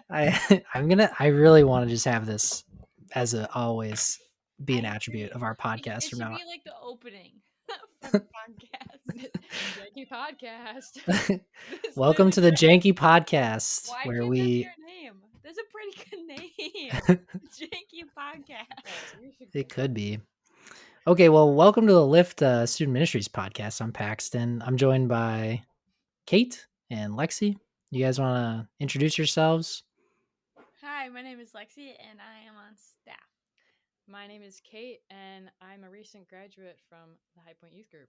I really want to just have this as a always be an attribute of our podcast It from should now be like the opening for the podcast. Janky podcast. on. This Welcome to the literally- Janky Podcast, Why where can't that we be your name? That's a pretty good name. Janky podcast. it could be. Okay, well, welcome to the Lyft Student Ministries podcast. I'm Paxton. I'm joined by Kate and Lexi. You guys want to introduce yourselves? Hi, my name is Lexi, and I am on staff. My name is Kate, and I'm a recent graduate from the High Point Youth Group.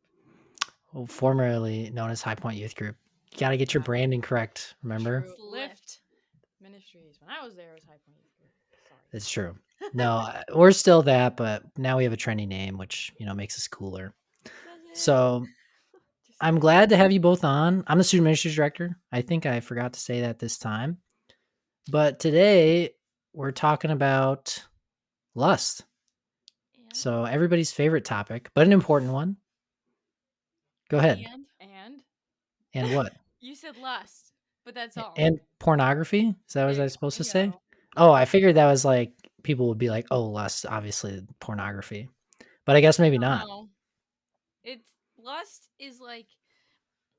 Well, formerly known as High Point Youth Group. You got to get your branding correct, remember? True. Lift Ministries. When I was there, it was High Point Youth Group. Sorry. It's true. No, we're still that, but now we have a trendy name, which, makes us cooler. So I'm glad to have you both on. I'm the student ministries director. I think I forgot to say that this time. But today we're talking about lust. So everybody's favorite topic, but an important one. Go ahead. And what? You said lust, but that's all. And pornography? Is that what I was supposed to say? Bingo. Oh, I figured that was like people would be like, "Oh, lust, obviously pornography." But I guess maybe not. No. It's lust is like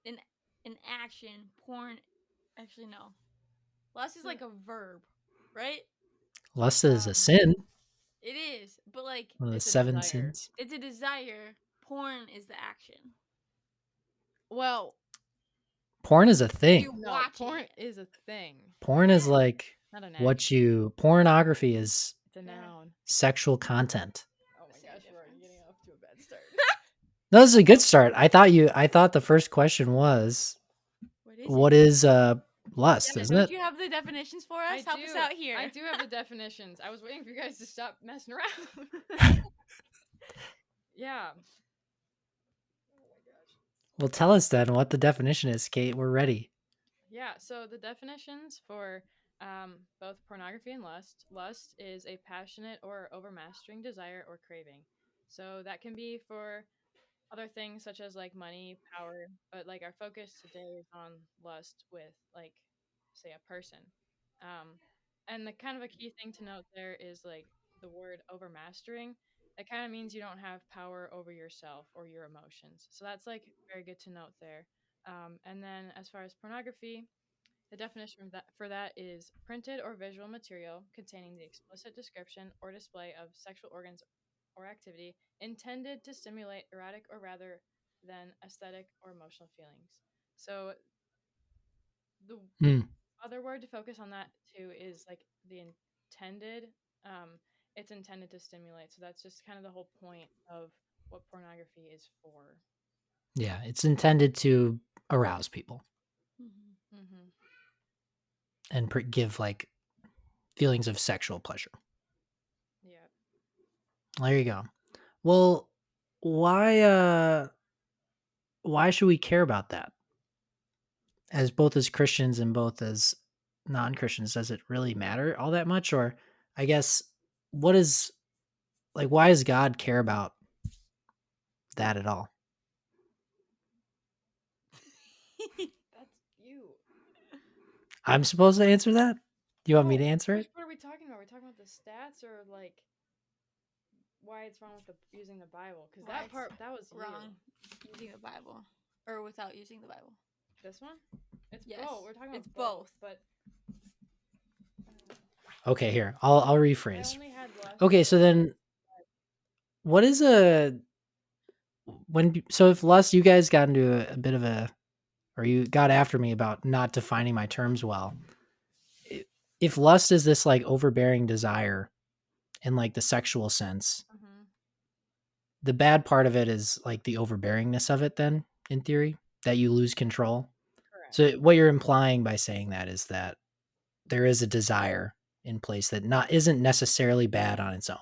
an action. Porn, actually no. Lust is like a verb, right? Lust is a sin. It is, but like One of the It's a 7 desire. sins. it's a desire. Porn is the action. Well, Porn is a thing. You no, watch porn it. is a thing, Porn is like not an what action. you pornography is It's a noun. sexual content. Oh my gosh, we're already getting off to a bad start. No, this is a good start. I thought the first question was what is lust, Yeah, isn't don't it? you have the definitions for us? Help us out here. I do have the definitions. I was waiting for you guys to stop messing around. Yeah. Well, tell us then what the definition is, Kate. We're ready. Yeah, so the definitions for both pornography and lust. Lust is a passionate or overmastering desire or craving. So that can be for other things such as like money, power, but like our focus today is on lust with like say a person. And the kind of a key thing to note there is like the word overmastering. That kind of means you don't have power over yourself or your emotions. So that's like very good to note there. And then as far as pornography, the definition for that is printed or visual material containing the explicit description or display of sexual organs or activity intended to stimulate erotic or rather than aesthetic or emotional feelings. So the other word to focus on that too is like the intended. It's intended to stimulate. So that's just kind of the whole point of what pornography is for. Yeah, it's intended to arouse people and give like feelings of sexual pleasure. Yeah. There you go. Well, why should we care about that? As both as Christians and both as non-Christians, does it really matter all that much? Or I guess why does God care about that at all? That's you. I'm supposed to answer that? You want me to answer it? What are we talking about? Are we talking about the stats or like why it's wrong with using the Bible? Because that part that was wrong. Using the Bible or without using the Bible. This one? It's yes. both. We're talking about it's both. But okay, here I'll rephrase. Okay, so then what is if lust, you guys got into a bit of or you got after me about not defining my terms well. If lust is this like overbearing desire in like the sexual sense, the bad part of it is like the overbearingness of it then, in theory, that you lose control. Correct. So what you're implying by saying that is that there is a desire in place that isn't necessarily bad on its own.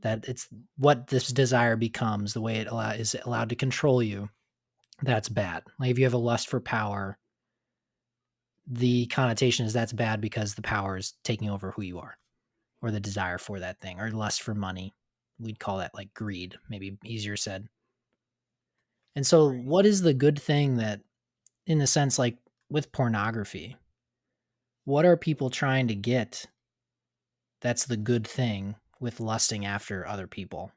That it's what this desire becomes, the way it is allowed to control you, that's bad. Like if you have a lust for power, the connotation is that's bad because the power is taking over who you are, or the desire for that thing, or lust for money. We'd call that like greed, maybe easier said. And so what is the good thing that, in the sense like with pornography, what are people trying to get that's the good thing with lusting after other people?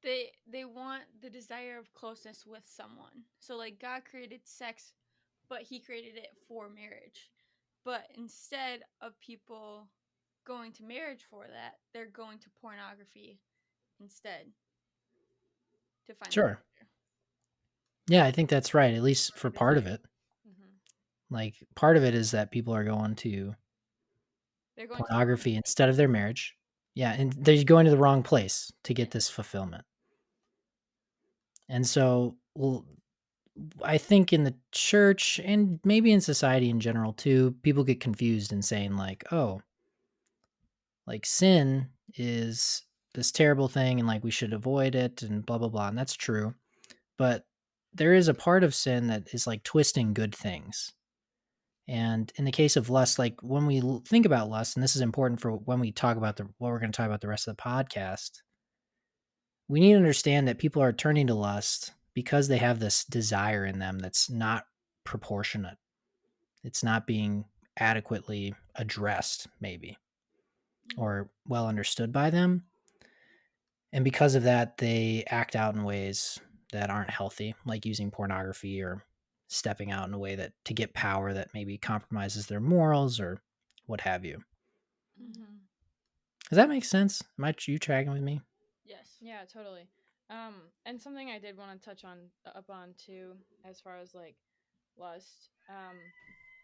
They want the desire of closeness with someone. So like God created sex, but he created it for marriage. But instead of people going to marriage for that, they're going to pornography instead to find Sure. Yeah, I think that's right, at least for part of it. Mm-hmm. Like, part of it is that people are going to They're going pornography instead of their marriage. Yeah, and they're going to the wrong place to get this fulfillment. And so, well, I think in the church and maybe in society in general too, people get confused and saying like, "Oh, like sin is this terrible thing and like we should avoid it and blah blah blah." And that's true. But there is a part of sin that is like twisting good things. And in the case of lust, like when we think about lust, and this is important for when we talk about what we're going to talk about the rest of the podcast, we need to understand that people are turning to lust because they have this desire in them that's not proportionate. It's not being adequately addressed, maybe, or well understood by them. And because of that, they act out in ways that aren't healthy, like using pornography or stepping out in a way that to get power that maybe compromises their morals or what have you. Mm-hmm. Does that make sense? Am you tracking with me? Yes. Yeah, totally. And something I did want to touch on up on too, as far as like lust.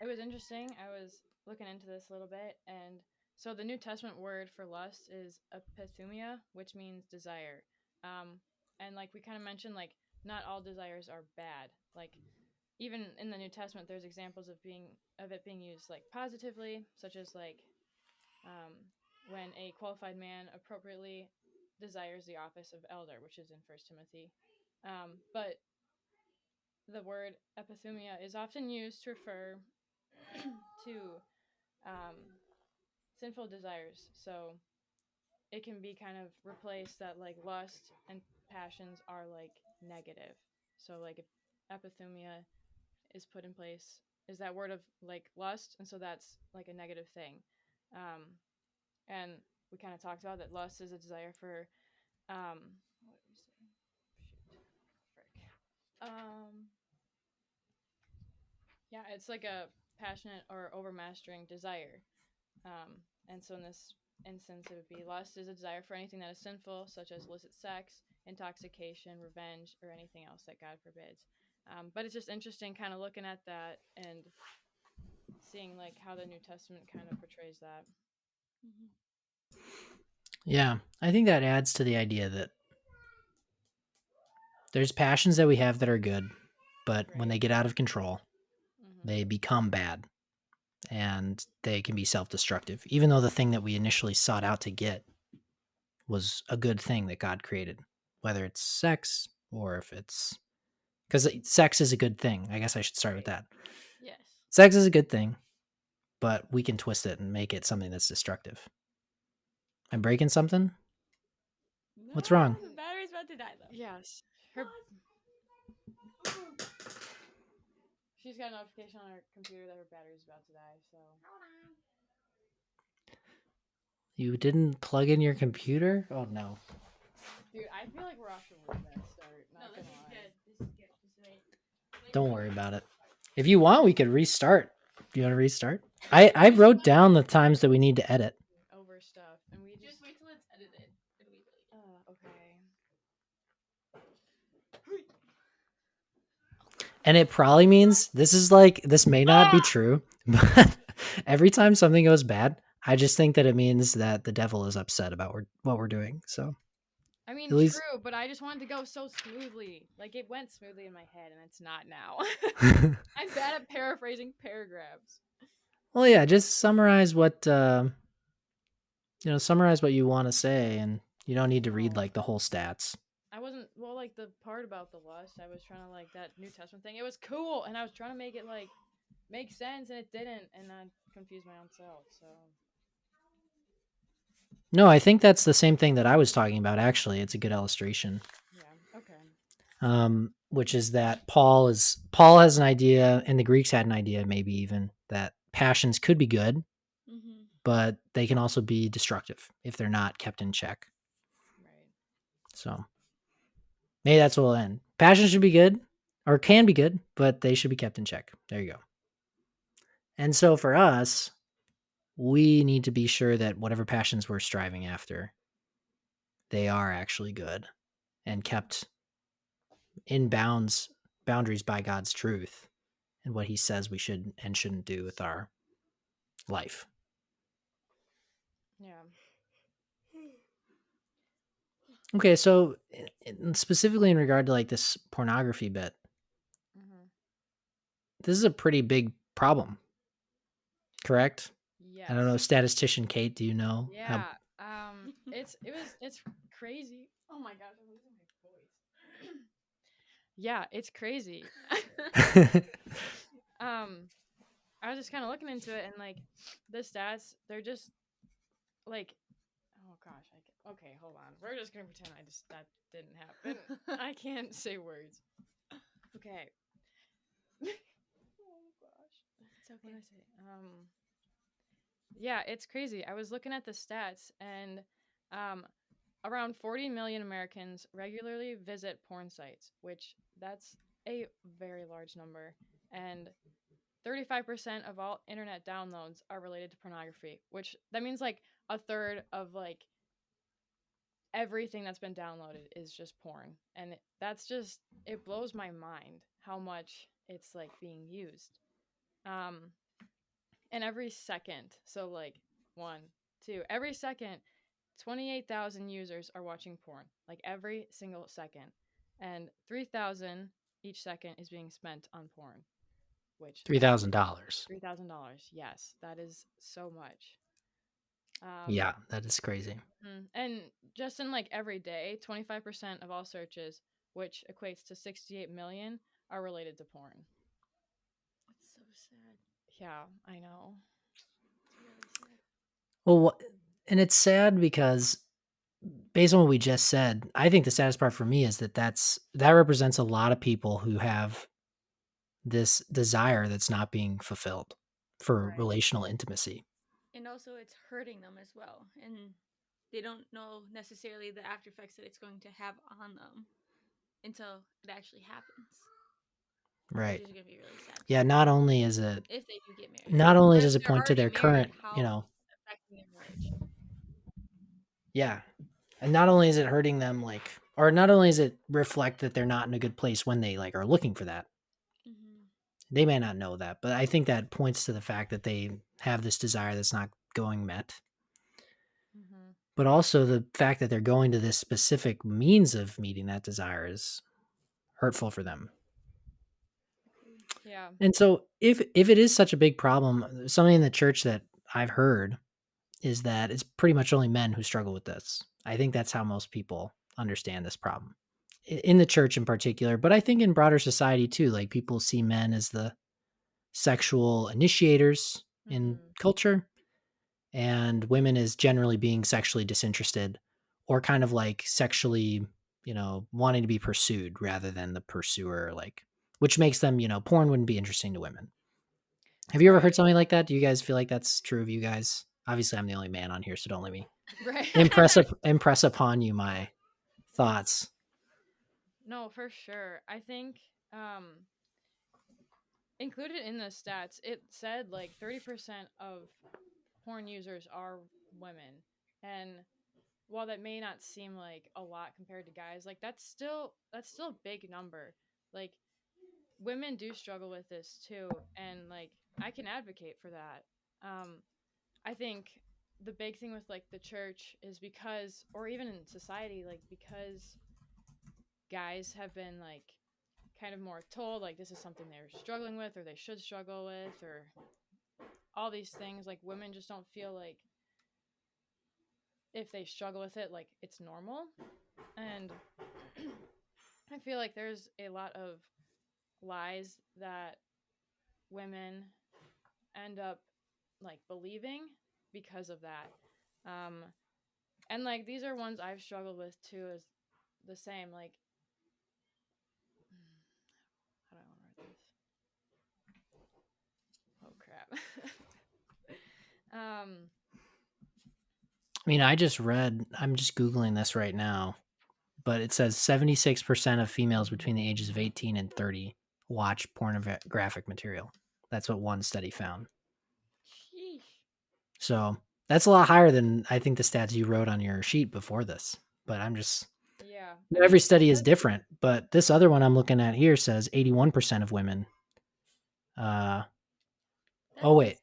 It was interesting. I was looking into this a little bit, and so the New Testament word for lust is epithumia, which means desire. And like we kind of mentioned, like not all desires are bad. Like even in the New Testament, there's examples of it being used like positively, such as like um, when a qualified man appropriately desires the office of elder, which is in First Timothy. But the word epithumia is often used to refer to um, sinful desires. So it can be kind of replaced that like lust and passions are like negative. So like if epithumia is put in place, is that word of like lust, and so that's like a negative thing. And we kind of talked about that lust is a desire for what did we say? Shoot, frick. Yeah, it's like a passionate or overmastering desire. And so in this instance, it would be lust is a desire for anything that is sinful, such as illicit sex, intoxication, revenge, or anything else that God forbids. But it's just interesting kind of looking at that and seeing like how the New Testament kind of portrays that. Mm-hmm. Yeah, I think that adds to the idea that there's passions that we have that are good, but when they get out of control, they become bad and they can be self-destructive, even though the thing that we initially sought out to get was a good thing that God created, whether it's sex or if it's because sex is a good thing. I guess I should start with that. Yes. Sex is a good thing, but we can twist it and make it something that's destructive. I'm breaking something? No, What's wrong? the battery's about to die though. Yes. She's got a notification on her computer that her battery's about to die, so. You didn't plug in your computer? Oh no. Dude, I feel like we're off to a really bad start. Not No, gonna this is lie. good. This is good. Just wait. Don't worry about it. If you want, we could restart. Do you want to restart? I wrote down the times that we need to edit. Over stuff, and we Just wait till it's edited. It'll be really good. okay. And it probably means this may not be true, but every time something goes bad, I just think that it means that the devil is upset about what we're doing. So I mean, at least true, but I just wanted to go so smoothly. Like it went smoothly in my head, and it's not now. I'm bad at paraphrasing paragraphs. well, yeah, just summarize what summarize what you want to say, and you don't need to read like the whole stats. I wasn't like the part about the lust. I was trying to like that New Testament thing. It was cool, and I was trying to make it like make sense, and it didn't, and I confused my own self. So No, I think that's the same thing that I was talking about. Actually, it's a good illustration. yeah, okay. which is that Paul has an idea, and the Greeks had an idea, maybe even that passions could be good, Mm-hmm. but they can also be destructive if they're not kept in check. Right. So maybe that's where we'll end. Passions should be good, or can be good, but they should be kept in check. There you go. And so for us, we need to be sure that whatever passions we're striving after, they are actually good and kept in boundaries by God's truth and what he says we should and shouldn't do with our life. Yeah. Okay, so specifically in regard to like this pornography bit, Mm-hmm. this is a pretty big problem, correct? Yes. I don't know, statistician Kate, do you know? Yeah. It's crazy. Oh my gosh, I'm losing my voice. Yeah, it's crazy. I was just kind of looking into it, and like the stats, they're just like, oh gosh, okay, hold on. We're just gonna pretend that didn't happen. I can't say words. Okay. Oh gosh. It's What okay. did I say? Yeah, it's crazy. I was looking at the stats, and um, around 40 million Americans regularly visit porn sites, which that's a very large number. And 35% of all internet downloads are related to pornography, which that means like a third of like everything that's been downloaded is just porn. And that's just, it blows my mind how much it's like being used. Um, and every second, so like one, two, every second, 28,000 users are watching porn, like every single second. And 3,000 each second is being spent on porn, which $3,000. $3,000. Yes, that is so much. Yeah, that is crazy. And just in like every day, 25% of all searches, which equates to 68 million, are related to porn. That's so sad. Yeah, I know. It's really sad. Well, and it's sad because based on what we just said, I think the saddest part for me is that represents a lot of people who have this desire that's not being fulfilled for Right. relational intimacy. And also, it's hurting them as well, and they don't know necessarily the after effects that it's going to have on them until it actually happens. Right. Which is going to be really sad. Yeah, not only is it If they do get married. not only Or if does it they're point to already their married, current, how it's affecting their marriage. yeah. And not only is it hurting them or not only does it reflect that they're not in a good place when they are looking for that. Mm-hmm. They may not know that, but I think that points to the fact that they have this desire that's not going met. Mm-hmm. But also the fact that they're going to this specific means of meeting that desire is hurtful for them. Yeah. And so if it is such a big problem, something in the church that I've heard is that it's pretty much only men who struggle with this. I think that's how most people understand this problem. In the church in particular, but I think in broader society too, like people see men as the sexual initiators in culture and women as generally being sexually disinterested or kind of like sexually, wanting to be pursued rather than the pursuer, which makes them, porn wouldn't be interesting to women. Have you ever heard Right. something like that? Do you guys feel like that's true of you guys? Obviously, I'm the only man on here, so don't let me Right. impress upon you my thoughts. No, for sure. I think included in the stats, it said like 30% of porn users are women. And while that may not seem like a lot compared to guys, like that's still a big number. Like women do struggle with this too, and like I can advocate for that. I think the big thing with like the church is because, or even in society, like because guys have been like kind of more told like this is something they're struggling with or they should struggle with or all these things, like women just don't feel like if they struggle with it like it's normal. And I feel like there's a lot of lies that women end up like believing because of that. um and like these are ones I've struggled with too, is the same. Like crap. um, I mean, I'm just Googling this right now, but it says 76% of females between the ages of 18 and 30 watch pornographic material. That's what one study found. Sheesh. So that's a lot higher than I think the stats you wrote on your sheet before this. But yeah. every study is different. But this other one I'm looking at here says 81% of women. That's Wait,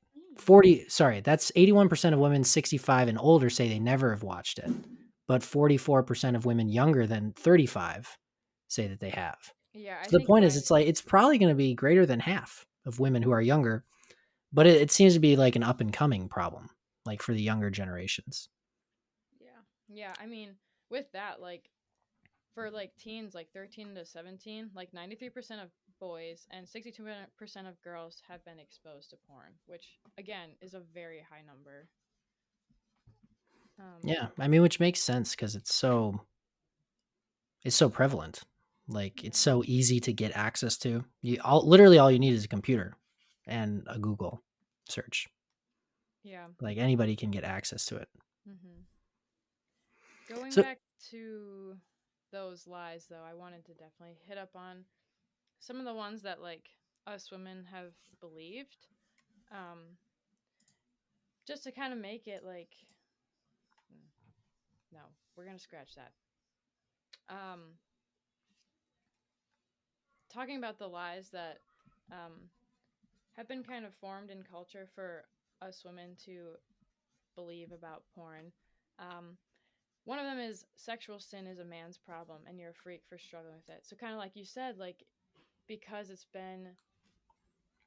insane. that's 81% of women 65 and older say they never have watched it. But 44% of women younger than 35 say that they have. Yeah, I So the think point is, it's probably going to be greater than half of women who are younger, but it seems to be like an up and coming problem, like for the younger generations. Yeah, I mean, with that, like for like teens, like 13 to 17, like 93% of boys and 62% of girls have been exposed to porn, which again is a very high number. Yeah, I mean, which makes sense because it's so prevalent. Like it's so easy to get access to. Literally all you need is a computer and a Google search. Yeah. Like anybody can get access to it. Mm-hmm. Going So back to those lies, though, I wanted to definitely hit up on some of the ones that like us women have believed, um, just to kind of make it like, no, we're gonna scratch that. Um, Talking about the lies that um, have been kind of formed in culture for us women to believe about porn. Um, One of them is sexual sin is a man's problem and you're a freak for struggling with it. So kind of like you said, like because it's been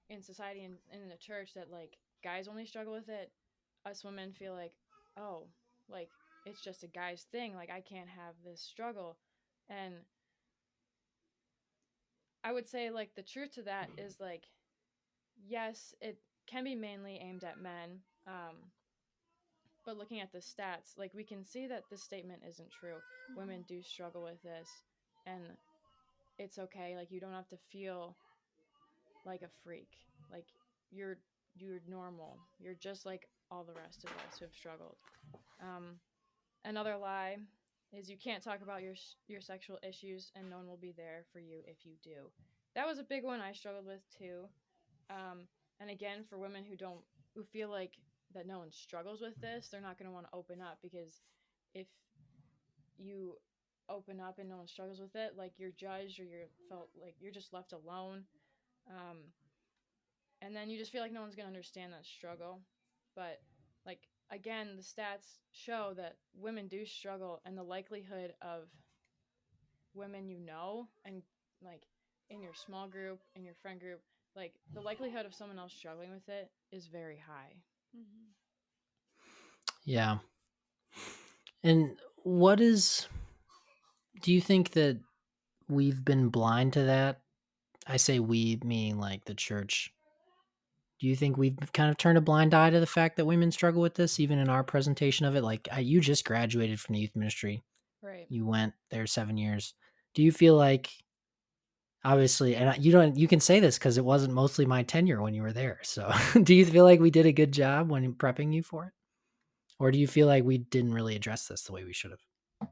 in society and in the church that like guys only struggle with it, us women feel like, oh, like it's just a guy's thing. Like I can't have this struggle. And I would say like the truth to that is like, yes, it can be mainly aimed at men. But looking at the stats, like we can see that this statement isn't true. Women do struggle with this, and it's okay. Like you don't have to feel like a freak. Like you're you're normal. You're just like all the rest of us who have struggled. Um, Another lie is you can't talk about your sexual issues, and no one will be there for you if you do. That was a big one I struggled with too. And again, for women who feel like that no one struggles with this, they're not going to want to open up because if you open up and no one struggles with it, like you're judged or you're felt like you're just left alone. Um, and then you just feel like no one's going to understand that struggle. But like again, the stats show that women do struggle, and the likelihood of women and like in your small group, in your friend group, like the likelihood of someone else struggling with it is very high. Mm-hmm. yeah. And do you think that we've been blind to that? I say we, meaning like the church. Do you think we've kind of turned a blind eye to the fact that women struggle with this, even in our presentation of it? Like, you just graduated from the youth ministry. Right. You went there 7 years. Do you feel like, obviously, and you can say this because it wasn't mostly my tenure when you were there. So, do you feel like we did a good job when prepping you for it, or do you feel like we didn't really address this the way we should have?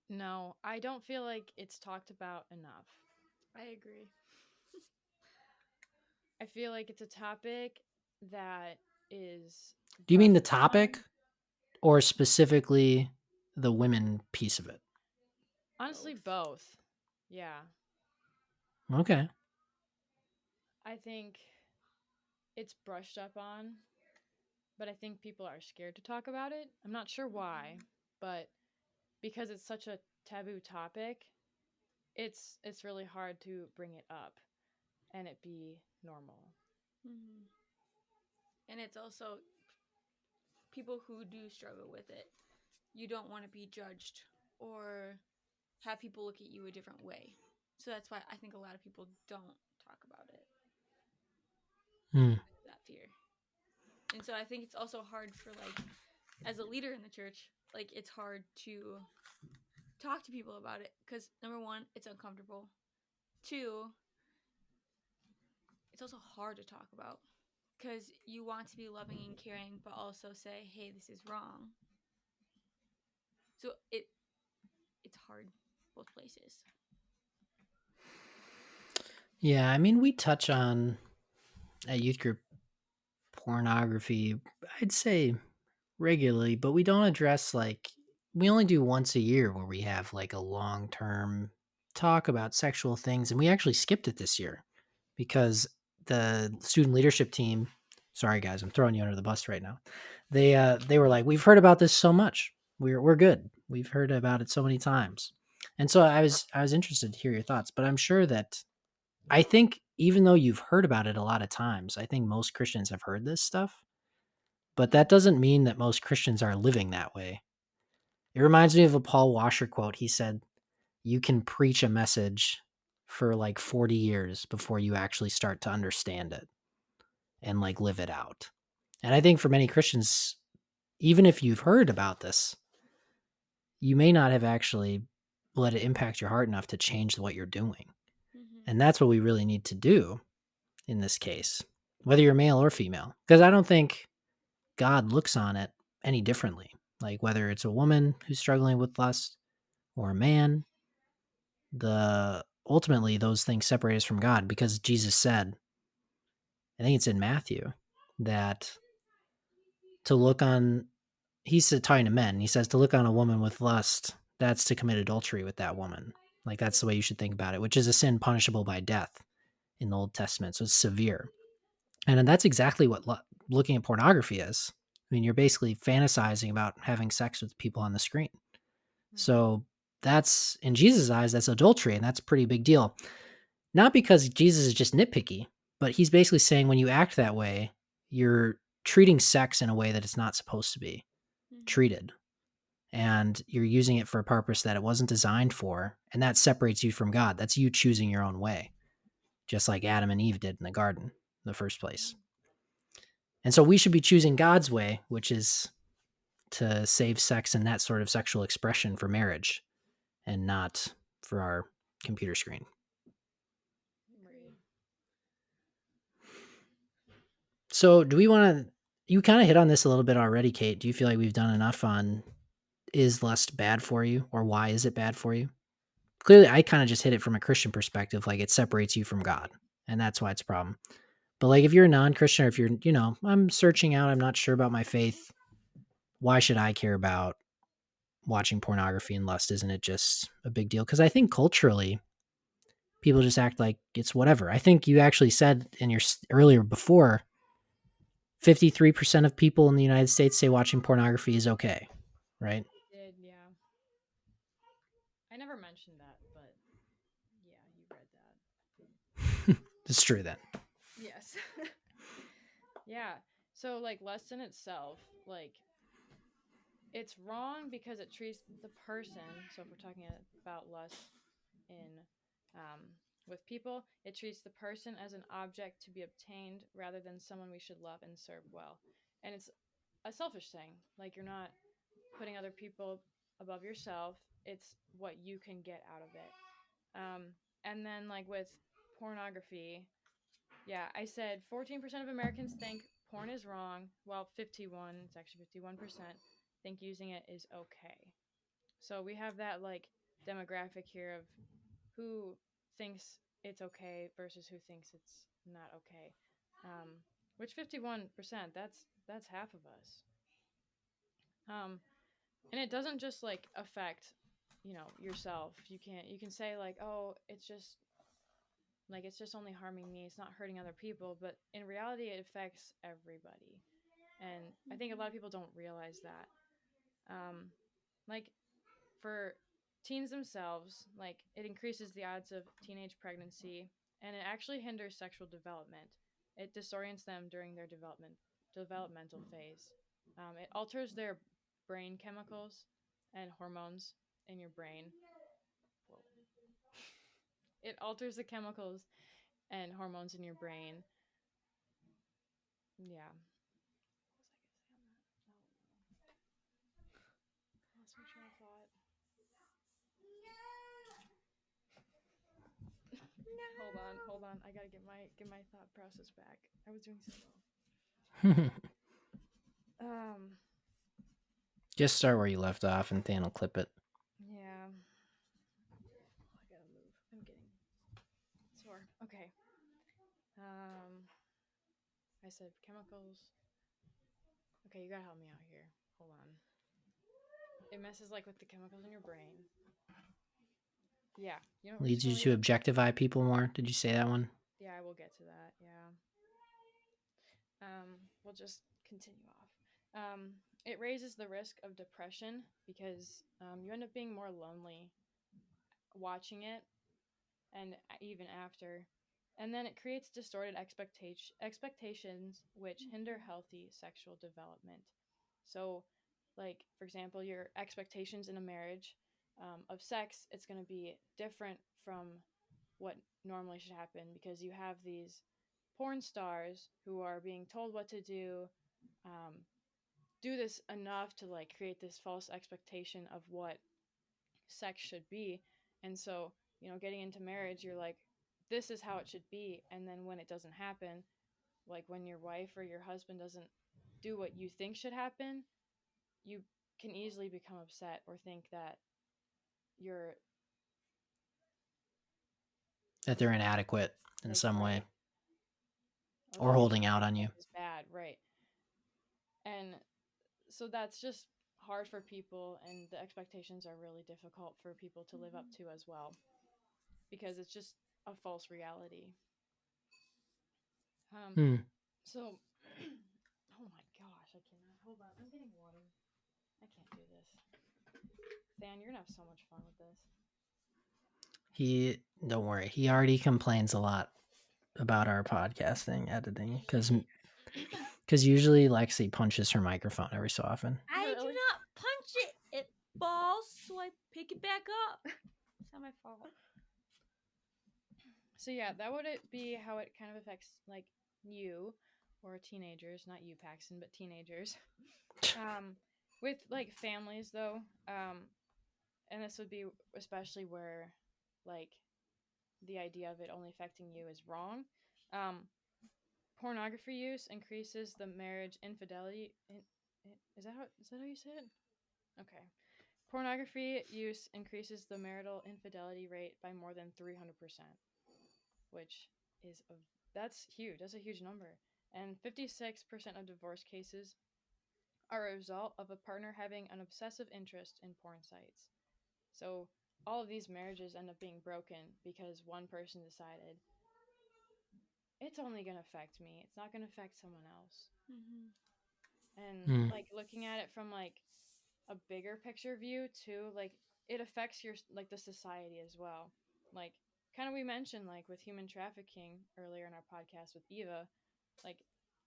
No, I don't feel like it's talked about enough. I agree. I feel like it's a topic that is Do you mean the brushed topic, upon. or specifically the women piece of it? Honestly, both. Yeah. Okay. I think it's brushed up on, but I think people are scared to talk about it. I'm not sure why, but because it's such a taboo topic, it's really hard to bring it up and it be normal. Mm-hmm. And it's also people who do struggle with it. You don't want to be judged or have people look at you a different way. So that's why I think a lot of people don't talk about it. Hmm. That fear. And so I think it's also hard for like as a leader in the church, like it's hard to talk to people about it because number one, it's uncomfortable. Two, it's also hard to talk about. because you want to be loving and caring, but also say, hey, this is wrong. So it's hard both places. Yeah, I mean, we touch on at youth group pornography, I'd say regularly, but we don't address like we only do once a year where we have like a long-term talk about sexual things, and we actually skipped it this year because the student leadership team, sorry guys, I'm throwing you under the bus right now. They were like, "We've heard about this so much. We're good. We've heard about it so many times." And so I was interested to hear your thoughts, but I'm sure that I think even though you've heard about it a lot of times, I think most Christians have heard this stuff, but that doesn't mean that most Christians are living that way. It reminds me of a Paul Washer quote. He said, "You can preach a message for like 40 years before you actually start to understand it and like live it out." And I think for many Christians, even if you've heard about this, you may not have actually let it impact your heart enough to change what you're doing. And that's what we really need to do in this case, whether you're male or female, because I don't think God looks on it any differently. Like whether it's a woman who's struggling with lust or a man, the ultimately those things separate us from God because Jesus said, I think it's in Matthew, that to look on, he's talking to men, he says to look on a woman with lust, that's to commit adultery with that woman. Like that's the way you should think about it, which is a sin punishable by death in the Old Testament. So it's severe. And that's exactly what looking at pornography is. I mean, you're basically fantasizing about having sex with people on the screen. So that's, in Jesus' eyes, that's adultery, and that's a pretty big deal. Not because Jesus is just nitpicky, but he's basically saying when you act that way, you're treating sex in a way that it's not supposed to be treated. And you're using it for a purpose that it wasn't designed for, and that separates you from God. That's you choosing your own way, just like Adam and Eve did in the garden in the first place. And so we should be choosing God's way, which is to save sex and that sort of sexual expression for marriage and not for our computer screen. So do we want to, you kind of hit on this a little bit already, Kate. Do you feel like we've done enough on is lust bad for you or why is it bad for you? Clearly, I kind of just hit it from a Christian perspective, like it separates you from God and that's why it's a problem. But like if you're a non-Christian or if you're, I'm searching out, I'm not sure about my faith, why should I care about watching pornography and lust? Isn't it just a big deal? Because I think culturally, people just act like it's whatever. I think you actually said in your earlier before, 53% of people in the United States say watching pornography is okay, right? Did, yeah. I never mentioned that, but yeah, you read that. It's true then. Yes. Yeah. So like lust in itself, like it's wrong because it treats the person. So if we're talking about lust in with people, it treats the person as an object to be obtained rather than someone we should love and serve well. And it's a selfish thing. Like you're not putting other people above yourself. It's what you can get out of it. And then like with pornography, yeah, I said 14% of Americans think porn is wrong, while it's actually 51%, think using it is okay. So we have that like demographic here of who thinks it's okay versus who thinks it's not okay. Um, which 51%, that's half of us. And it doesn't just like affect, yourself. You can say like, oh, it's just only harming me. It's not hurting other people, but in reality, it affects everybody. And I think a lot of people don't realize that. Like for teens themselves, like it increases the odds of teenage pregnancy, and it actually hinders sexual development. It disorients them during their developmental phase. It alters their brain chemicals and hormones in your brain. Whoa. It alters the chemicals and hormones in your brain. Yeah. What was I gonna say on that? Oh, no. Lost my train of thought. No. Hold on. I gotta get my thought process back. I was doing so well. Um, Just start where you left off and Than will clip it. yeah. I gotta move. I'm getting sore. Okay. I said chemicals. Okay, you gotta help me out here. Hold on. It messes like with the chemicals in your brain. Yeah, you know, we're Leads just you gonna to leave it. objectify people more. Did you say that one? Yeah, I will get to that. Yeah. We'll just continue off. It raises the risk of depression because you end up being more lonely watching it and even after. And then it creates distorted expectations which hinder healthy sexual development. So, like, for example, your expectations in a marriage of sex, it's going to be different from what normally should happen because you have these porn stars who are being told what to um, do this enough to like create this false expectation of what sex should be. And so, you know, getting into marriage, you're like, this is how it should be. And then when it doesn't happen, like when your wife or your husband doesn't do what you think should happen, you can easily become upset or think that you're That they're inadequate in like, some way right, or or that what holding you out on you. think is bad, right? And so that's just hard for people, and the expectations are really difficult for people to live up to as well because it's just a false reality. Um, Hmm. so, oh my gosh, I cannot. Hold on, I'm getting water. I can't do this. Than, you're gonna have so much fun with this. Don't worry. He already complains a lot about our podcasting editing because usually Lexi punches her microphone every so often. I do Really? not punch it. It falls, so I pick it back up. It's not my fault. So yeah, that would it be how it kind of affects like you or teenagers, not you, Paxton, but teenagers. With like families though, and this would be especially where like the idea of it only affecting you is wrong. Um, Pornography use increases the marriage infidelity. Is that how you say it? Okay. Pornography use increases the marital infidelity rate by more than 300%, which is that's huge. That's a huge number. And 56% of divorce cases are a result of a partner having an obsessive interest in porn sites. So all of these marriages end up being broken because one person decided it's only going to affect me. It's not going to affect someone else. Mm-hmm. And Hmm. like looking at it from like a bigger picture view too, like it affects your like the society as well. Like kind of we mentioned like with human trafficking earlier in our podcast with Eva, like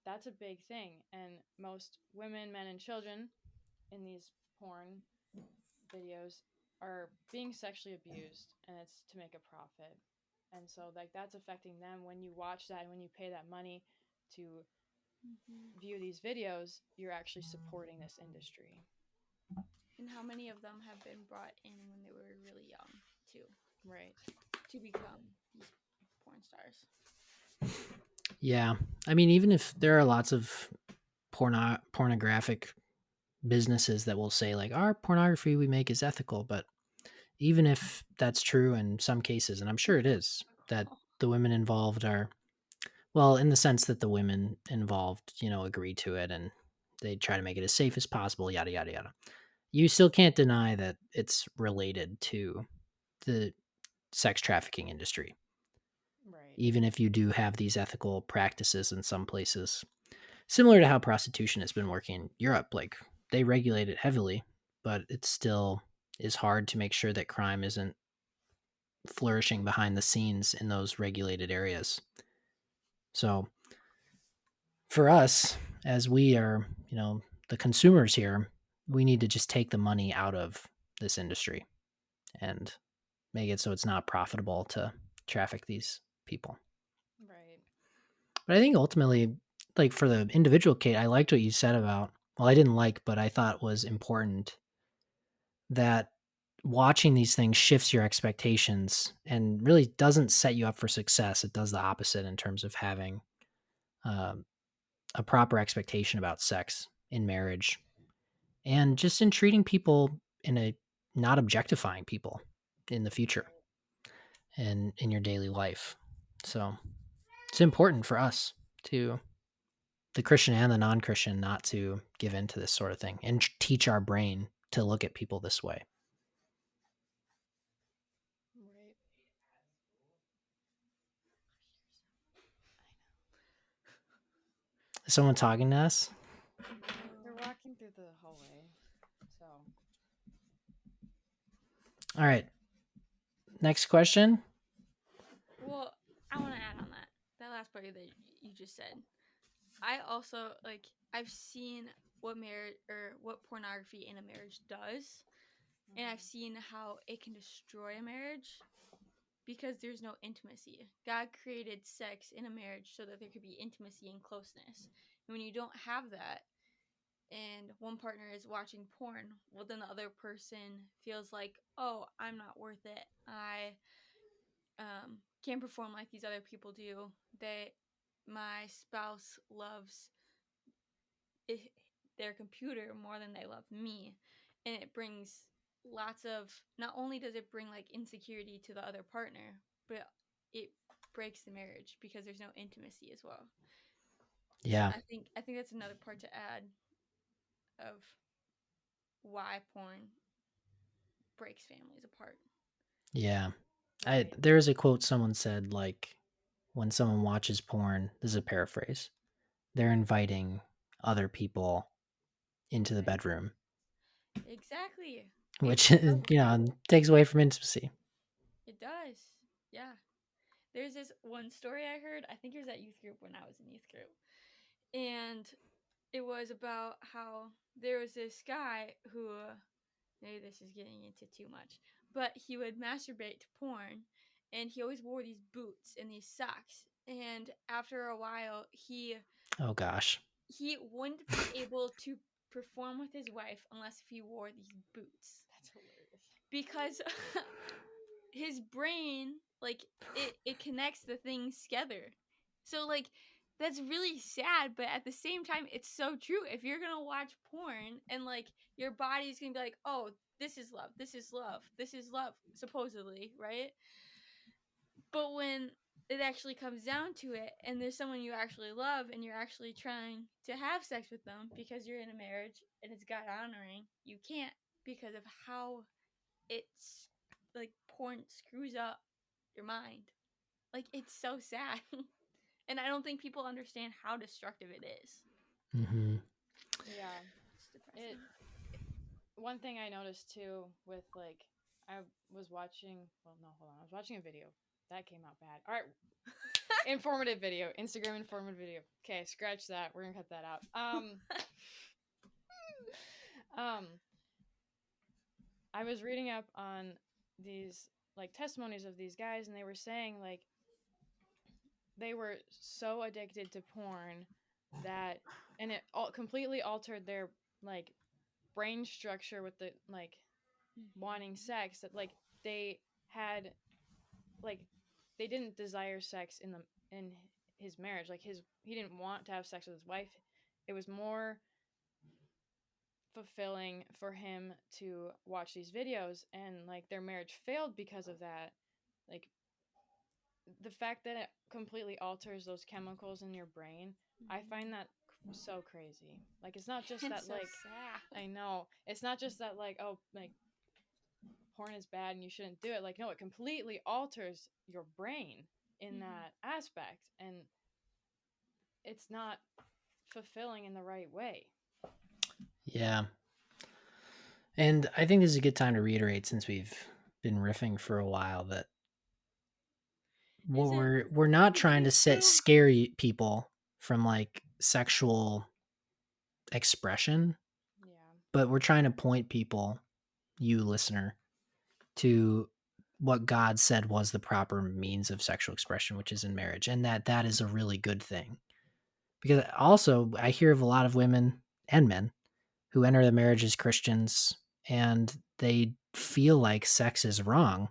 that's a big thing, and most women, men, and children in these porn videos are being sexually abused, and it's to make a profit. And so like that's affecting them when you watch that and when you pay that money to Mm-hmm. view these videos, you're actually supporting this industry. And how many of them have been brought in when they were really young, too, Right. to become these porn stars? Yeah. I mean, even if there are lots of pornographic businesses that will say like our pornography we make is ethical, but even if that's true in some cases, and I'm sure it is, that the women involved are, well, in the sense that the women involved, agree to it and they try to make it as safe as possible, yada, yada, yada. You still can't deny that it's related to the sex trafficking industry, Right. even if you do have these ethical practices in some places. Similar to how prostitution has been working in Europe, like they regulate it heavily, but it still is hard to make sure that crime isn't flourishing behind the scenes in those regulated areas. So for us, as we are, the consumers here, we need to just take the money out of this industry and make it so it's not profitable to traffic these people. Right. But I think ultimately, like for the individual Kate, I liked what you said about, well, I didn't like, but I thought was important that watching these things shifts your expectations and really doesn't set you up for success. It does the opposite in terms of having a proper expectation about sex in marriage, and just in treating people in a not objectifying people in the future and in your daily life. So it's important for us to, the Christian and the non-Christian, not to give in to this sort of thing and teach our brain to look at people this way. Right. Is someone talking to us? They're walking through the hallway, so All right. Next question. Well, I want to add on that last part that you just said. I also like I've seen what marriage or what pornography in a marriage does, and I've seen how it can destroy a marriage because there's no intimacy. God created sex in a marriage so that there could be intimacy and closeness. And when you don't have that, and one partner is watching porn, well, then the other person feels like, oh, I'm not worth it. I can't perform like these other people do. My spouse loves their computer more than they love me, and it brings lots of. Not only does it bring like insecurity to the other partner, but it breaks the marriage because there's no intimacy as well. So Yeah. I think that's another part to add of why porn breaks families apart. Yeah. right. There is a quote someone said, like, when someone watches porn, this is a paraphrase, they're inviting other people into the Right. bedroom, Exactly. which, It's so true. takes away from intimacy. It does. Yeah. There's this one story I heard. I think it was at youth group when I was in youth group. And it was about how there was this guy who, maybe this is getting into too much, but he would masturbate to porn, and he always wore these boots and these socks. And after a while, Oh gosh. he wouldn't be able to perform with his wife unless if he wore these boots That's hilarious. because his brain, like, it connects the things together. So like that's really sad, but at the same time it's so true. If you're gonna watch porn and like your body's gonna be like, oh, this is love, this is love, this is love, supposedly, right? But when it actually comes down to it and there's someone you actually love and you're actually trying to have sex with them because you're in a marriage and it's God honoring, you can't because of how it's like porn screws up your mind. Like it's so sad. And I don't think people understand how destructive it is. Mm-hmm. Yeah. It's depressing. It one thing I noticed too with like I was watching well no hold on I was watching a video that came out bad. All right, informative video, Instagram informative video. Okay, scratch that. We're gonna cut that out. Um, I was reading up on these like testimonies of these guys, and they were saying like they were so addicted to porn that, and it completely altered their like brain structure with the like wanting sex that like they had like they didn't desire sex in his marriage like he didn't want to have sex with his wife. It was more fulfilling for him to watch these videos, and like their marriage failed because of that. Like the fact that it completely alters those chemicals in your brain, I find that so crazy. Like it's not just And that so like sad. I know it's not just that like oh like porn is bad and you shouldn't do it. Like no, it completely alters your brain in that aspect, and it's not fulfilling in the right way. Yeah. And I think this is a good time to reiterate, since we've been riffing for a while, that Is it we're not trying to me too? scare people from like sexual expression, Yeah. but we're trying to point people, you listener, to what God said was the proper means of sexual expression, which is in marriage, and that is a really good thing. Because also I hear of a lot of women and men who enter the marriage as Christians, and they feel like sex is wrong,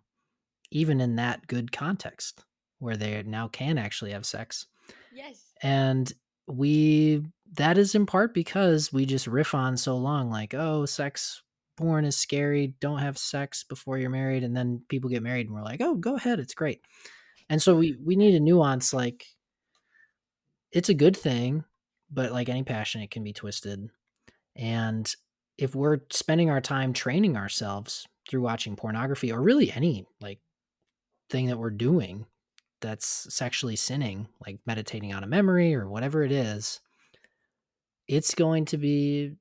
even in that good context where they now can actually have sex. Yes. And we that is in part because we just riff on so long, like, oh, sex porn is scary, don't have sex before you're married, and then people get married and we're like, oh, go ahead, it's great. And so we need a nuance, like, it's a good thing, but like any passion, it can be twisted. And if we're spending our time training ourselves through watching pornography, or really any like thing that we're doing that's sexually sinning, like meditating on a memory or whatever it is, it's going to be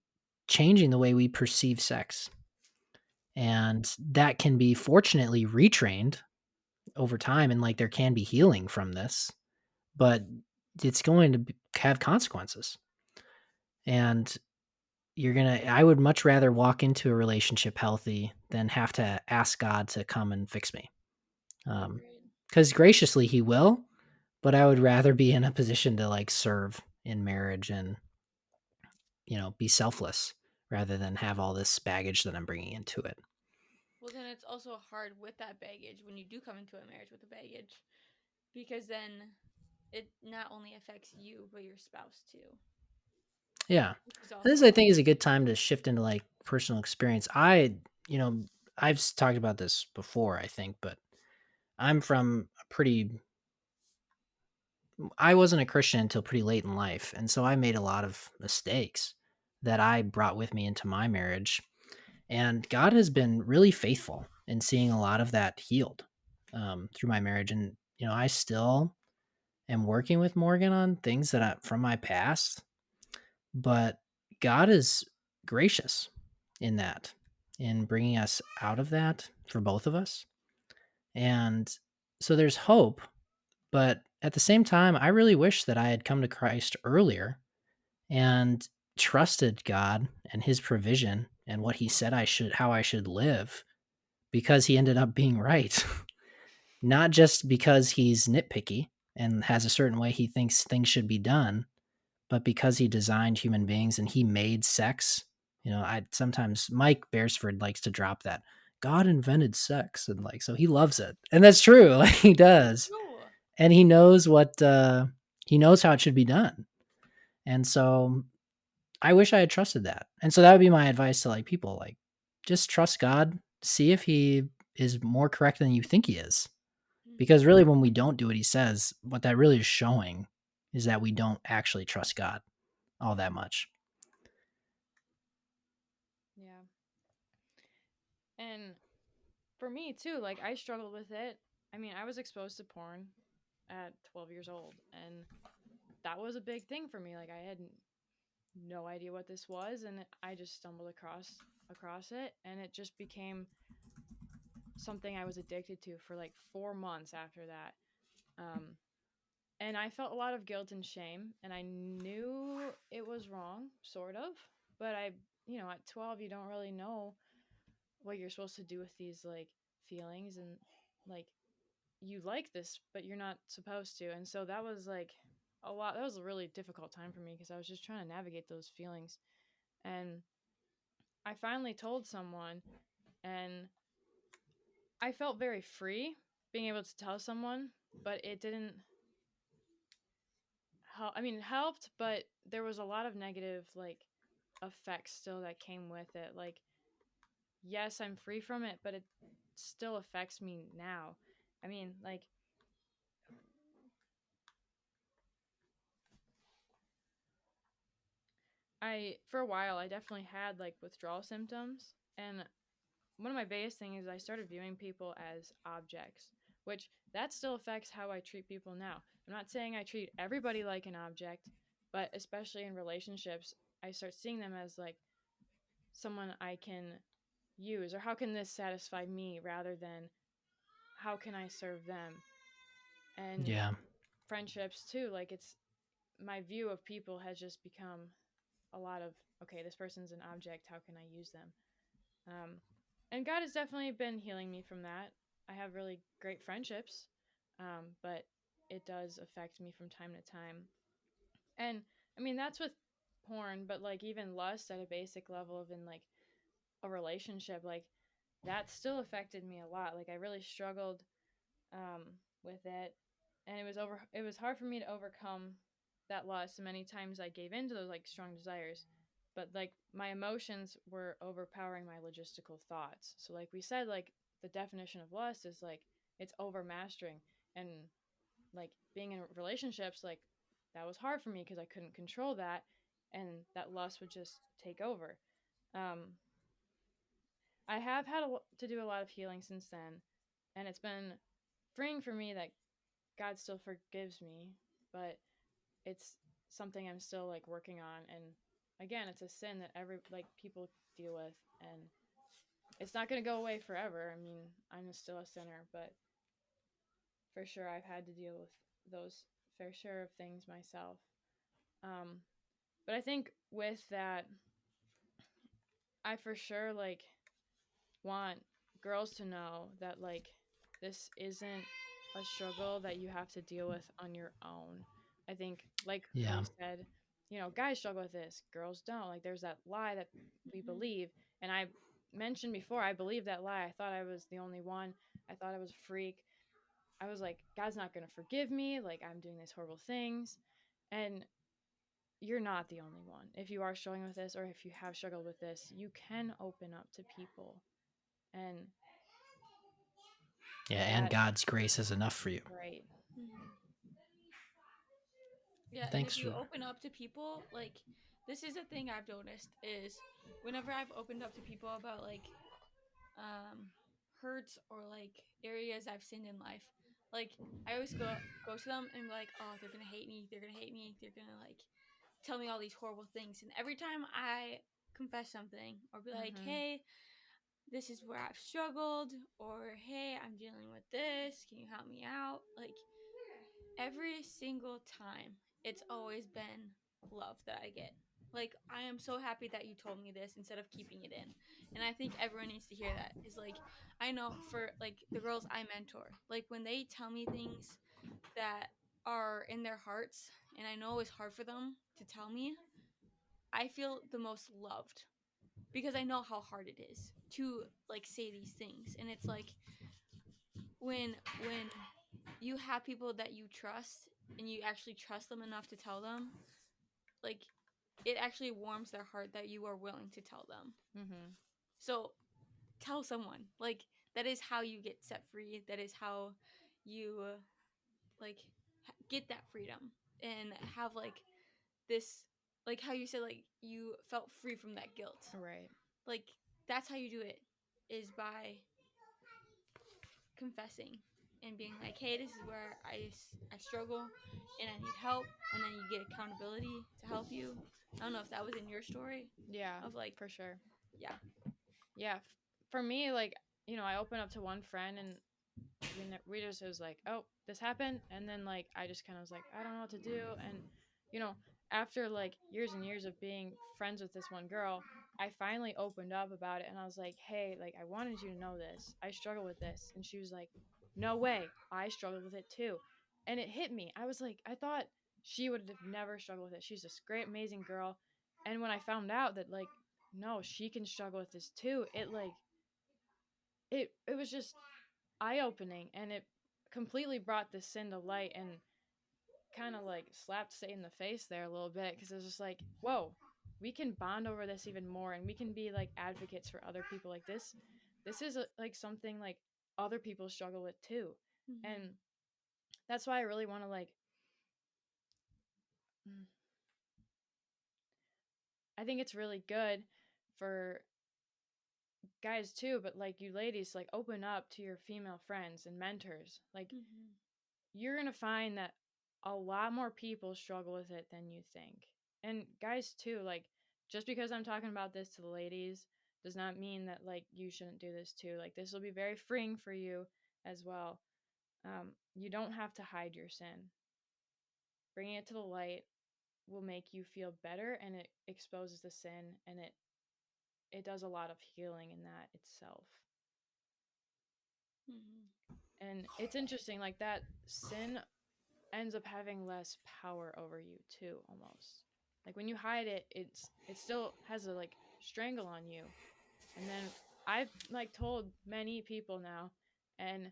changing the way we perceive sex. And that can be fortunately retrained over time. And like there can be healing from this, but it's going to have consequences. And I would much rather walk into a relationship healthy than have to ask God to come and fix me. Agreed. Because graciously he will, but I would rather be in a position to like serve in marriage and, be selfless rather than have all this baggage that I'm bringing into it. Well, then it's also hard with that baggage when you do come into a marriage with a baggage, because then it not only affects you but your spouse too. Yeah. Which is This, also I think, is a good time to shift into like personal experience. I've talked about this before, I think, but I'm from I wasn't a Christian until pretty late in life. And so I made a lot of mistakes that I brought with me into my marriage. And God has been really faithful in seeing a lot of that healed through my marriage. And, I still am working with Morgan on things from my past, but God is gracious in that, in bringing us out of that for both of us. And so there's hope, but at the same time, I really wish that I had come to Christ earlier and trusted God and his provision and what he said how I should live, because he ended up being right. Not just because he's nitpicky and has a certain way he thinks things should be done, but because he designed human beings and he made sex. I sometimes Mike Beresford likes to drop that God invented sex, and like, so he loves it. And that's true. Like he does. true. And he knows he knows how it should be done. And so I wish I had trusted that. And so that would be my advice to like people, like, just trust God, see if he is more correct than you think he is. Because really when we don't do what he says, what that really is showing is that we don't actually trust God all that much. Yeah. And for me too, like I struggled with it. I mean, I was exposed to porn at 12 years old, and that was a big thing for me. Like I had no idea what this was, and I just stumbled across it, and it just became something I was addicted to for like 4 months after that. Um and I felt a lot of guilt and shame, and I knew it was wrong, sort of, but at 12 you don't really know what you're supposed to do with these like feelings, and like you like this but you're not supposed to. And so that was like that was a really difficult time for me because I was just trying to navigate those feelings. And I finally told someone, and I felt very free being able to tell someone, but it didn't help. I mean, it helped, but there was a lot of negative like effects still that came with it. Like, yes, I'm free from it, but it still affects me now. I mean, like, for a while, I definitely had like withdrawal symptoms. And one of my biggest things is I started viewing people as objects, which that still affects how I treat people now. I'm not saying I treat everybody like an object, but especially in relationships, I start seeing them as like someone I can use, or how can this satisfy me rather than how can I serve them. And Yeah. friendships too, like it's my view of people has just become a lot of, okay, this person's an object, how can I use them? Um, and God has definitely been healing me from that. I have really great friendships, but it does affect me from time to time. And I mean, that's with porn, but like even lust at a basic level of in like a relationship, like that still affected me a lot. Like I really struggled with it, and it was hard for me to overcome that lust, and many times I gave in to those like strong desires, but like my emotions were overpowering my logistical thoughts. So like we said, like the definition of lust is like it's overmastering, and like being in relationships, like that was hard for me because I couldn't control that, and that lust would just take over. um I have had to do a lot of healing since then, and it's been freeing for me that God still forgives me, but it's something I'm still like working on. And again, it's a sin that every like people deal with, and it's not going to go away forever. I mean, I'm still a sinner, but for sure I've had to deal with those fair share of things myself. Um, but I think with that, I for sure like want girls to know that like this isn't a struggle that you have to deal with on your own. I think like Yeah. we said, guys struggle with this, girls don't. Like there's that lie that we Mhm. believe, and I mentioned before I believed that lie. I thought I was the only one. I thought I was a freak. I was like, God's not going to forgive me, like I'm doing these horrible things. And you're not the only one. If you are struggling with this, or if you have struggled with this, you can open up to people, and Yeah, and that God's grace is enough for you. right. Mhm. Yeah, and if Thanks you for open up to people, like this is a thing I've noticed is whenever I've opened up to people about like um hurts or like areas I've sinned in life, like I always go to them and be like, oh, they're gonna hate me, they're gonna hate me, they're gonna like tell me all these horrible things. And every time I confess something or be like, Mm-hmm. hey, this is where I've struggled, or hey, I'm dealing with this, can you help me out? Like every single time, it's always been love that I get. Like, I am so happy that you told me this instead of keeping it in. And I think everyone needs to hear that. Is like, I know for like the girls I mentor, like when they tell me things that are in their hearts and I know it's hard for them to tell me, I feel the most loved because I know how hard it is to like say these things. And it's like when you have people that you trust and you actually trust them enough to tell them, like it actually warms their heart that you are willing to tell them. Mm-hmm. So tell someone. Like that is how you get set free. That is how you like get that freedom and have like this, like how you said like you felt free from that guilt. Right. Like that's how you do it, is by confessing and being like, hey, this is where I struggle and I need help. And then you get accountability to help you. I don't know if that was in your story Yeah, of like, for sure. yeah. Yeah. For me, like, I opened up to one friend, and we just was like, oh, this happened. And then, like, I just kind of was like, I don't know what to do. And, you know, after like years and years of being friends with this one girl, I finally opened up about it. And I was like, hey, like, I wanted you to know this. I struggle with this. And she was like, no way. I struggled with it too. And it hit me. I was like, I thought she would have never struggled with it. She's this great, amazing girl. And when I found out that, like, no, she can struggle with this too, it like, it was just eye opening, and it completely brought this sin to light, and kind of like slapped Satan in the face there a little bit, because it was just like, whoa, we can bond over this even more, and we can be like advocates for other people. Like this is like something like other people struggle with too. Mm-hmm. And that's why I really want to like, mm, I think it's really good for guys too, but like you ladies, like open up to your female friends and mentors. Like Mm-hmm. you're going to find that a lot more people struggle with it than you think. And guys too, like just because I'm talking about this to the ladies does not mean that like you shouldn't do this too. Like this will be very freeing for you as well. You don't have to hide your sin. Bringing it to the light will make you feel better, and it exposes the sin, and it does a lot of healing in that itself. Mm-hmm. And it's interesting, like that sin ends up having less power over you too, almost. Like when you hide it, it still has a like strangle on you. And then I've like told many people now, and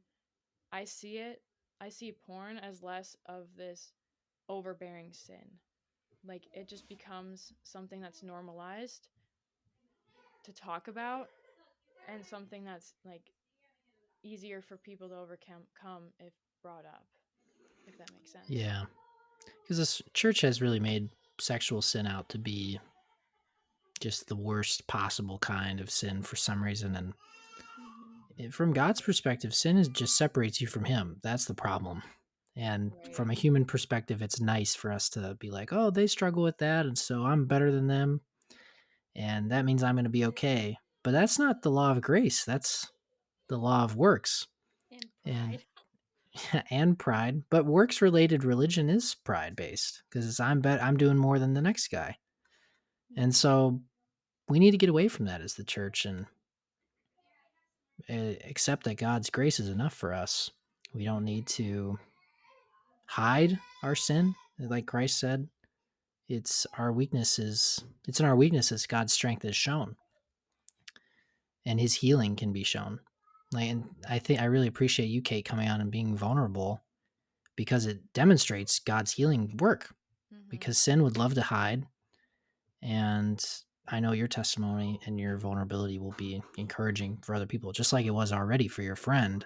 I see it. I see porn as less of this overbearing sin. like it just becomes something that's normalized to talk about, and something that's like easier for people to overcome if brought up, if that makes sense. Yeah. Because this church has really made sexual sin out to be just the worst possible kind of sin for some reason. And from God's perspective, sin is just separates you from Him. That's the problem. And Right. from a human perspective, it's nice for us to be like, oh, they struggle with that. And so I'm better than them. And that means I'm going to be okay. But that's not the law of grace. That's the law of works And and pride. and pride. But works related religion is pride based because I'm doing more than the next guy. And so we need to get away from that as the church and accept that God's grace is enough for us. We don't need to hide our sin, like Christ said. It's our weaknesses. It's in our weaknesses God's strength is shown, and His healing can be shown. Like, and I really appreciate you, Kate, coming on and being vulnerable because it demonstrates God's healing work. Mm-hmm. Because sin would love to hide, and I know your testimony and your vulnerability will be encouraging for other people, just like it was already for your friend,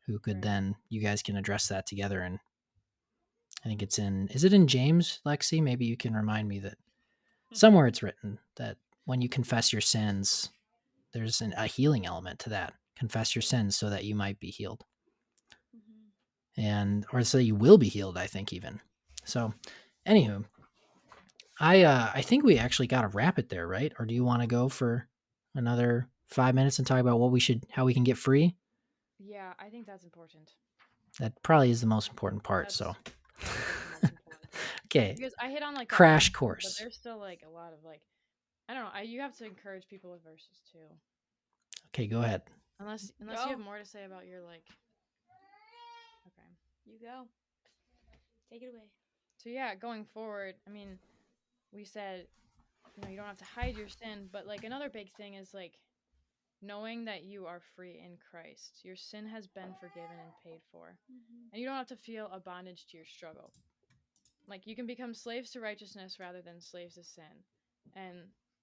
who could Right. then you guys can address that together. And I think is it in James, Lexi? Maybe you can remind me that somewhere it's written that when you confess your sins, there's a healing element to that. Confess your sins so that you might be healed, and or so you will be healed. I think even so. Anywho, I think we actually got to wrap it there, right? Or do you want to go for another 5 minutes and talk about how we can get free? Yeah, I think that's important. That probably is the most important part. That's So, that is the most important part. okay, Because I hit on like that one crash thing, but course. there's still like a lot of like, I don't know. You have to encourage people with verses too. Okay, go ahead. Unless you have more to say about your like. Okay. You go. Take it away. So yeah, going forward, I mean, we said, you don't have to hide your sin, but like another big thing is like knowing that you are free in Christ. Your sin has been forgiven and paid for. And you don't have to feel a bondage to your struggle. Like you can become slaves to righteousness rather than slaves to sin. And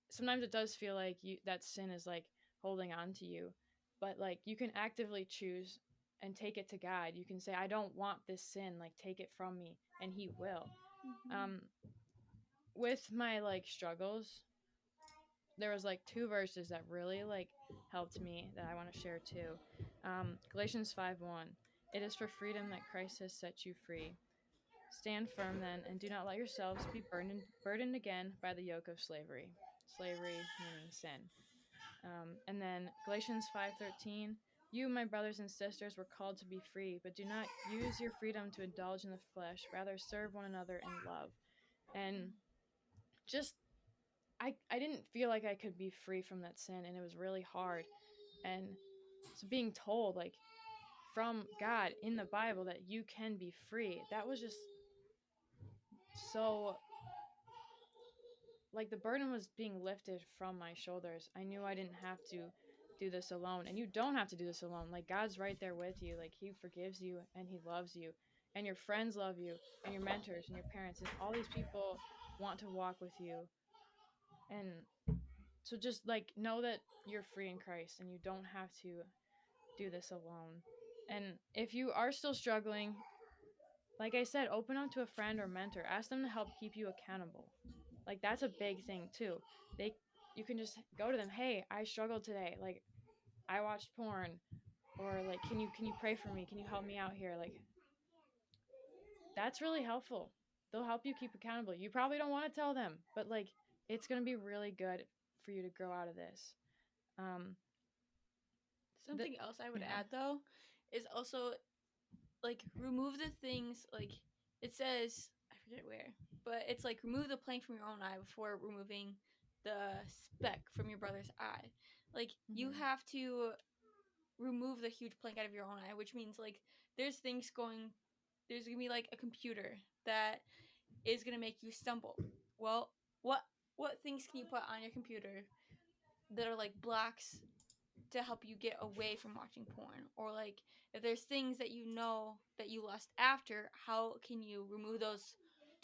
sometimes it does feel like that sin is like holding on to you, but like you can actively choose and take it to God. You can say, I don't want this sin, like take it from me, and He will. Um, with my like struggles, there was like two verses that really like helped me that I want to share too. Galatians 5:1. It is for freedom that Christ has set you free. Stand firm then, and do not let yourselves be burdened again by the yoke of slavery. Slavery meaning sin. And then Galatians 5:13. You, my brothers and sisters, were called to be free, but do not use your freedom to indulge in the flesh. Rather, serve one another in love. And just I didn't feel like I could be free from that sin, and it was really hard. And so being told like from God in the Bible that you can be free, that was just so like the burden was being lifted from my shoulders. I knew I didn't have to do this alone, and you don't have to do this alone. Like God's right there with you. Like He forgives you and He loves you, and your friends love you, and your mentors and your parents and all these people want to walk with you. And so just like know that you're free in Christ and you don't have to do this alone. And if you are still struggling, like I said, open up to a friend or mentor. Ask them to help keep you accountable. Like that's a big thing too. They You can just go to them, "Hey, I struggled today. Like I watched porn." Or like, can you pray for me? Can you help me out here?" Like that's really helpful. They'll help you keep accountable. You probably don't want to tell them, but like it's going to be really good for you to grow out of this. Um Something else I would yeah. add though is also like remove the things like it says I forget where, but it's like remove the plank from your own eye before removing the speck from your brother's eye. Like you have to remove the huge plank out of your own eye, which means like there's things going there's gonna be like a computer that is gonna make you stumble. Well, what things can you put on your computer that are like blocks to help you get away from watching porn? Or like if there's things that you know that you lust after, how can you remove those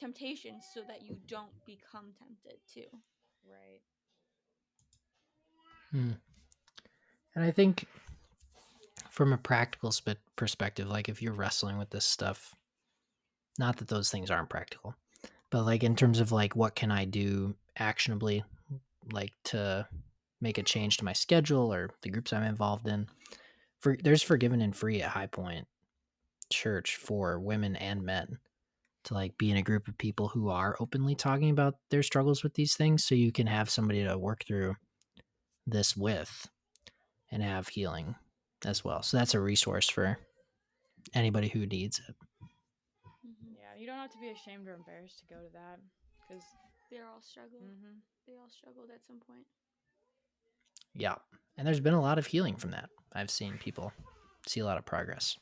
temptations so that you don't become tempted too. Right. And I think from a practical perspective, like if you're wrestling with this stuff, not that those things aren't practical, but like in terms of like what can I do actionably, like to make a change to my schedule or the groups I'm involved in. There's Forgiven and Free at High Point Church for women and men to like be in a group of people who are openly talking about their struggles with these things, so you can have somebody to work through this with and have healing as well. So that's a resource for anybody who needs it. Yeah, you don't have to be ashamed or embarrassed to go to that because They're all struggled. mm-hmm. They all struggled at some point. Yeah. And there's been a lot of healing from that. I've seen people see a lot of progress.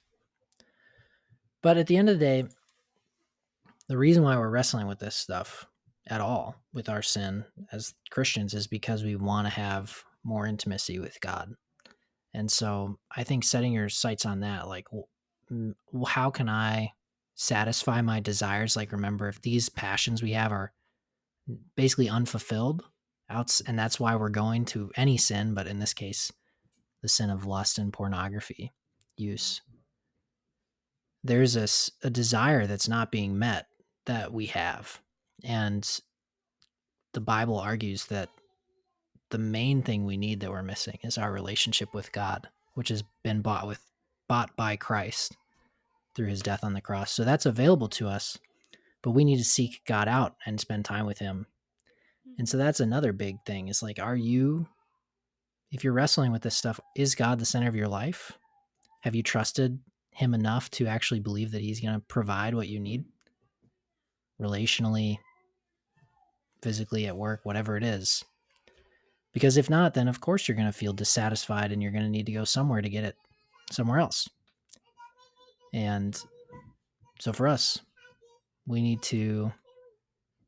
But at the end of the day, the reason why we're wrestling with this stuff at all with our sin as Christians is because we want to have more intimacy with God. And so I think setting your sights on that, like, how can I satisfy my desires? Like, remember, if these passions we have are basically unfulfilled, and that's why we're going to any sin, but in this case, the sin of lust and pornography use, there's a desire that's not being met that we have. And the Bible argues that the main thing we need that we're missing is our relationship with God, which has been bought by Christ through his death on the cross. So that's available to us, but we need to seek God out and spend time with him. And so that's another big thing is like, if you're wrestling with this stuff, is God the center of your life? Have you trusted him enough to actually believe that he's going to provide what you need relationally, physically, at work, whatever it is? Because if not, then of course you're going to feel dissatisfied and you're going to need to go somewhere to get it somewhere else. And so for us, we need to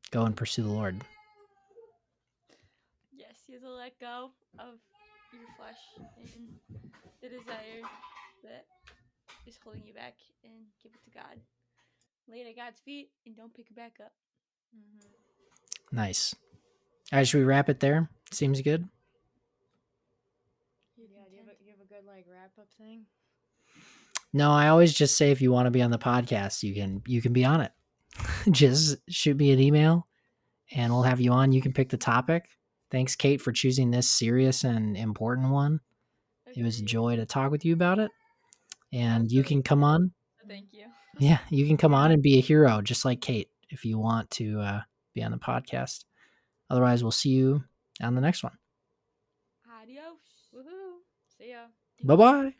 go and pursue the Lord. Yes, you have to let go of your flesh and the desire that is holding you back and give it to God. Lay it at God's feet and don't pick it back up. Mm-hmm. Nice. All right, should we wrap it there? Seems good. Yeah, do you have a good like wrap up thing? No, I always just say if you want to be on the podcast, you can be on it. Just shoot me an email and we'll have you on. You can pick the topic. Thanks, Kate, for choosing this serious and important one. It was a joy to talk with you about it. And you can come on. Thank you. Yeah, you can come on and be a hero just like Kate if you want to be on the podcast. Otherwise, we'll see you on the next one. Adios. Woohoo! See ya. Bye-bye.